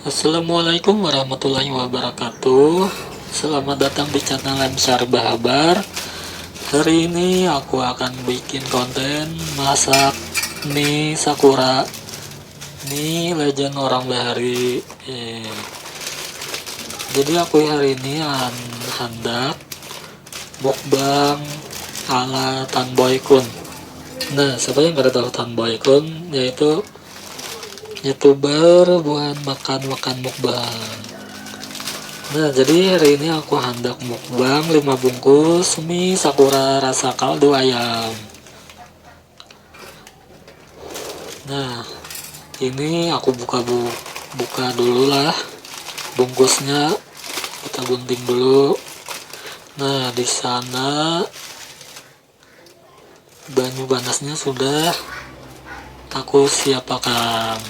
Assalamualaikum warahmatullahi wabarakatuh. Selamat datang di channel Lemsar Bahabar. Hari ini aku akan bikin konten masak mie Sakura, mie legend orang Bahari. Jadi aku hari ini hendak mukbang ala Tan Boy Kun. Nah, siapa yang gak tahu Tan Boy Kun, yaitu YouTuber buat makan-makan mukbang. Nah, jadi hari ini aku hendak mukbang 5 bungkus mie Sakura rasa kaldu ayam. Nah, ini aku buka dulu lah bungkusnya, kita gunting dulu. Nah, di sana banyu panasnya sudah aku siapkan.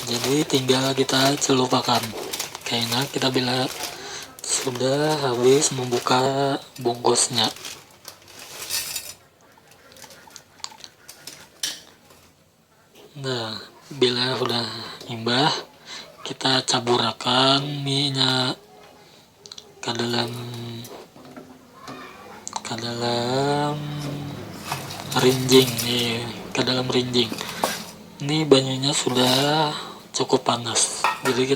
Jadi tinggal kita celupkan. Karena kita bila sudah habis membuka bungkusnya. Nah, bila sudah imbah, kita campurkan mie-nya ke dalam rinjing nih, ke dalam rinjing. Ini banyunya sudah cukup panas. Jadi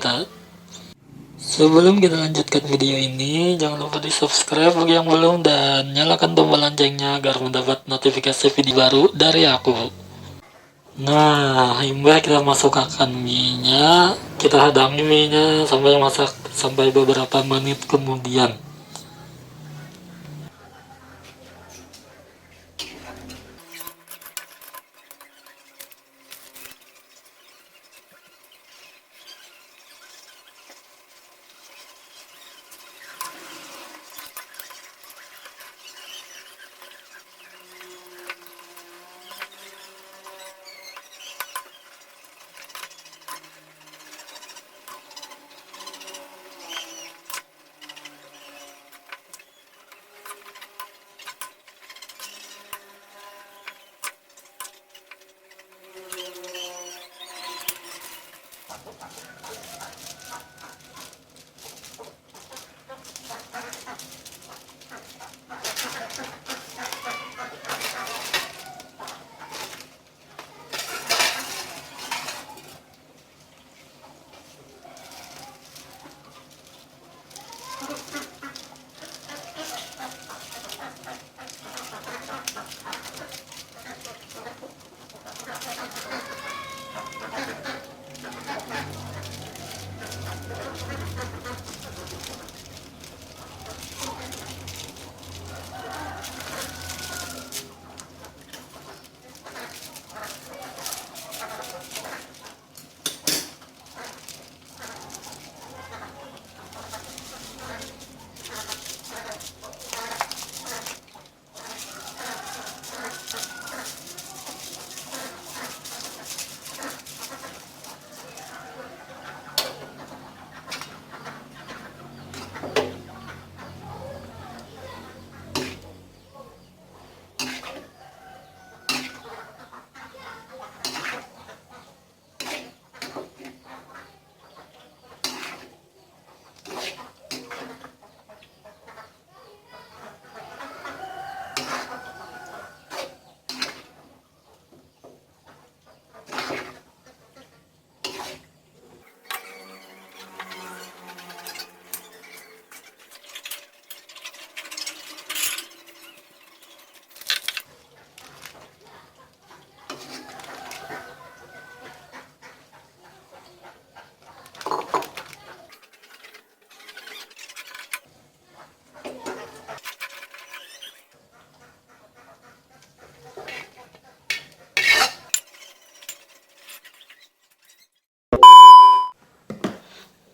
sebelum kita lanjutkan video ini, jangan lupa di subscribe bagi yang belum dan nyalakan tombol loncengnya agar mendapat notifikasi video baru dari aku. Nah, imbah kita masukkan mie-nya, kita hadangi mie-nya sampai masak sampai beberapa menit kemudian.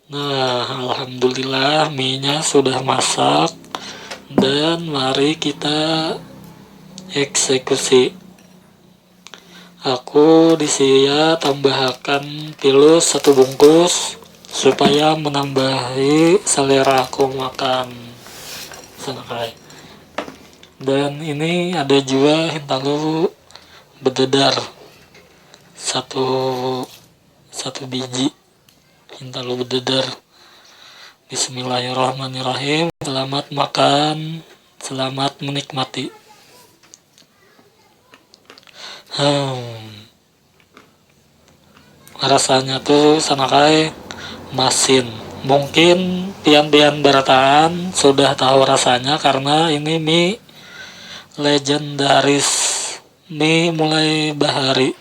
Nah, alhamdulillah mie-nya sudah masak dan mari kita eksekusi. Aku di sini tambahkan pilus 1 bungkus supaya menambahi selera aku makan senai. Dan ini ada juga hintalu bededar 1 satu biji. Minta lu bededer. Bismillahirrahmanirrahim. Selamat makan, selamat menikmati. Rasanya tuh sanakai masin. Mungkin pian-pian berataan sudah tahu rasanya karena ini mie legendaris, mie mulai bahari.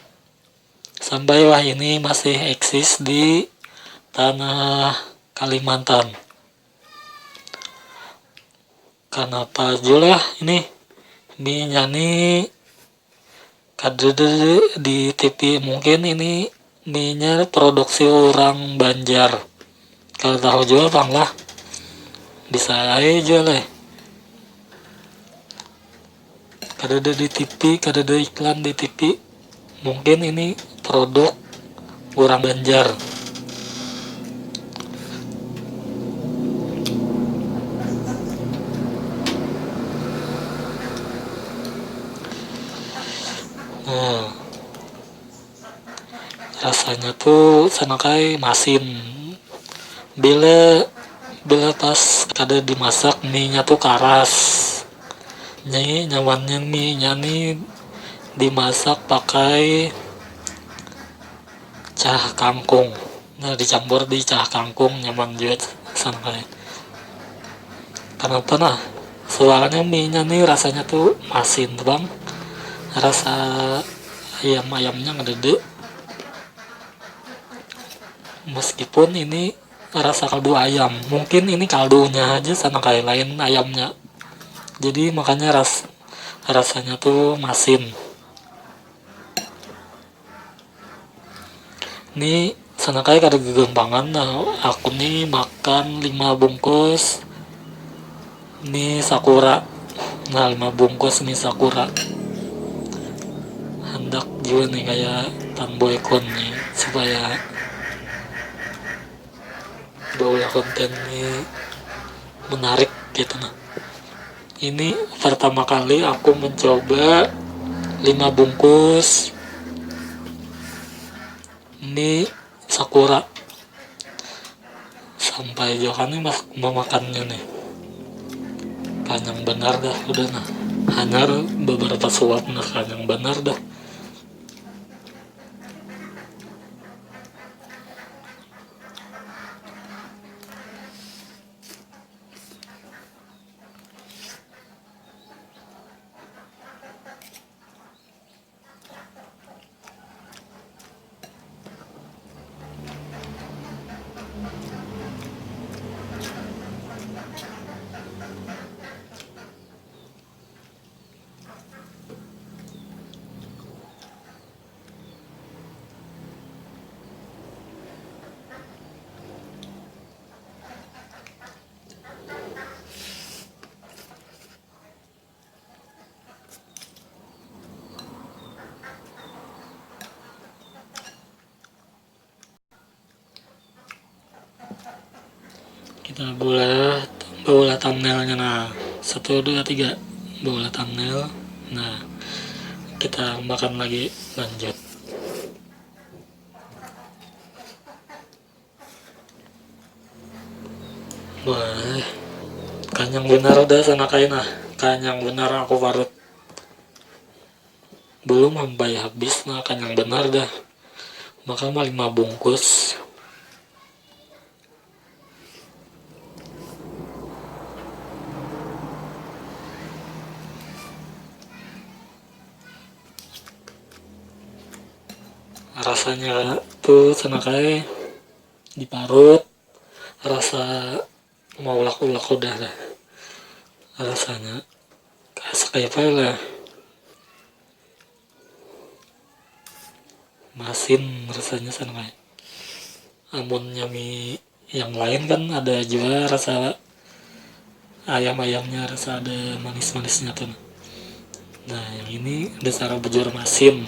Sampai wah ini masih eksis di tanah Kalimantan. Kenapa juga ini mie nyani kadede di TV, mungkin ini mie nya produksi orang Banjar. Kalau tahu jual bang lah, bisa aja jual lah. Kadede di TV, kadede iklan di TV, mungkin ini produk orang Banjar. Rasanya tuh sanakai masin. Bila pas kada dimasak mie nya tuh karas. Nyai nyamannya mie nya nih dimasak pakai cah kangkung. Nah dicampur di cah kangkung nyaman juga sanakai. Kenapa nah? Soalnya mie nya nih rasanya tuh masin bang. Rasa ayam-ayamnya ngedede. Meskipun ini rasa kaldu ayam, mungkin ini kaldunya aja sama kayak lain ayamnya, jadi makanya rasanya tuh masin. Ini sana kayak ada gegempangan. Nah aku nih makan 5 bungkus mie sakura. Nah 5 bungkus mie sakura hendak juga nih kayak Tanboy Kon nih supaya bawa konten ini menarik gitu. Nah ini pertama kali aku mencoba 5 bungkus mie sakura. Sampai Johan nih memakannya nih kanyang benar dah udah. Nah hanya beberapa suap nah kanyang benar dah. Kita bola thumbnailnya. Nah 1 2 3 bola thumbnail. Nah kita makan lagi, lanjut. Wah kanyang benar udah sana kain. Nah kanyang benar aku parut belum sampai habis. Nah kanyang benar dah makan 5 bungkus. Rasanya tuh senakai diparut, rasa mau ulak-ulak udah dah. Rasanya kayak apa lah, masin rasanya senakai. Amunnya mie yang lain kan ada juga rasa ayam-ayamnya, rasa ada manis-manisnya tuh. Nah yang ini dasar bujur masin.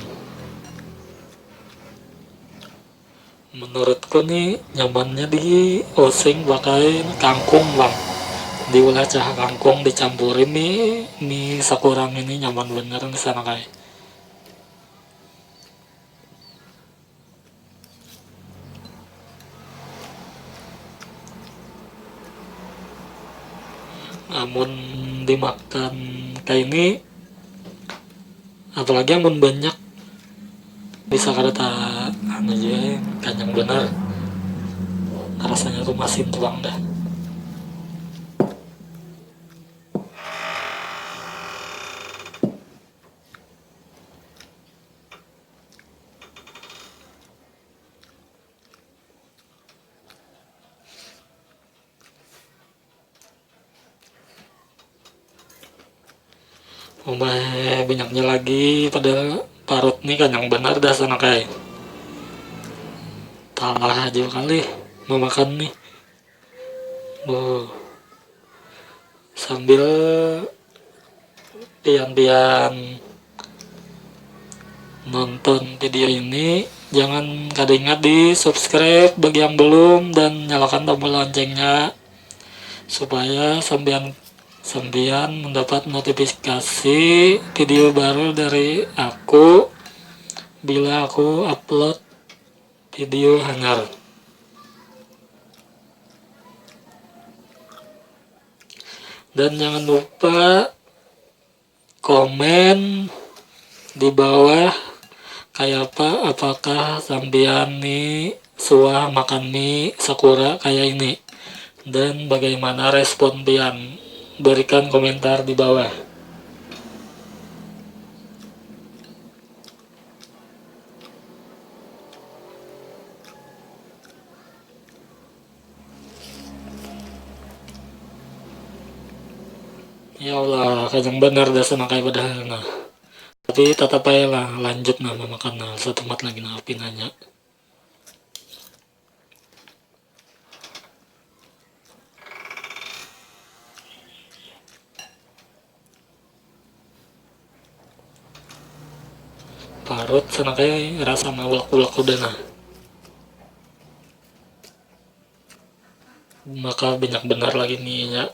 Menurutku nih nyamannya di oseng pakai kangkung bang. Diolah cah kangkung dicampurin mie sakurang ini nyaman bener di sana kayak. amun dimakan kayak ini, apalagi amun banyak, bisa kada tak anu aja kanyang bener, rasanya tuh masin tuang dah. Banyaknya lagi pada parut nih kanyang bener dah sana kayak talah aja kali memakan nih. Sambil pian-pian nonton video ini, jangan kada ingat di subscribe bagi yang belum dan nyalakan tombol loncengnya supaya sambian mendapat notifikasi video baru dari aku bila aku upload video hanyar. Dan jangan lupa komen di bawah kayak apa, apakah sambian nih suah makan mie sakura kayak ini, dan bagaimana respon pian. Berikan komentar di bawah. Ya Allah, kayang benar dah sama kayak padahal nah. Tapi tetap aja lah lanjut nah memakan nah satu mat lagi nah api nanya. Parut sana kayak rasa mawak-ulak udah nah. Maka banyak benar lagi nih ya.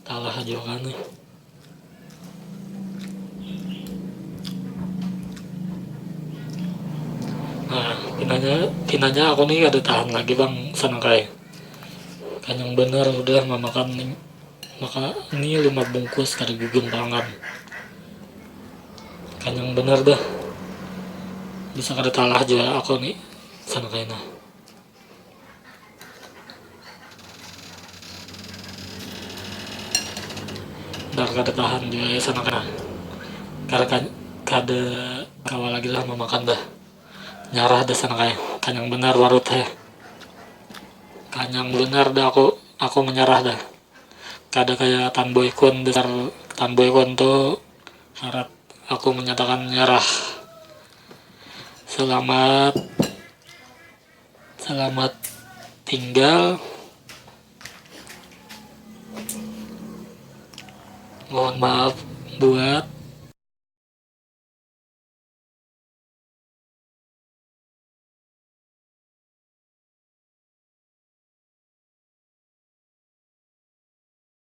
Talah aja kan nih. Nah, pinanya aku nih ada tahan lagi bang sana kayak. Kanyang bener udah memakan nih. Maka ini 5 bungkus kada gugum tangan. Kanyang bener dah. Bisa kada talah aja aku nih sana kayak nah. Dar kada tahan juga ya sana kana. Karena kada kawal lagi lah memakan dah. Nyarah dah sana kayak. Kanyang bener warut ya. Kanyang bener dah aku menyerah dah. Kada kayak Tanboy Kun dasar Tanboy Kun tuh syarat aku menyatakan nyerah. Selamat tinggal. Mohon maaf buat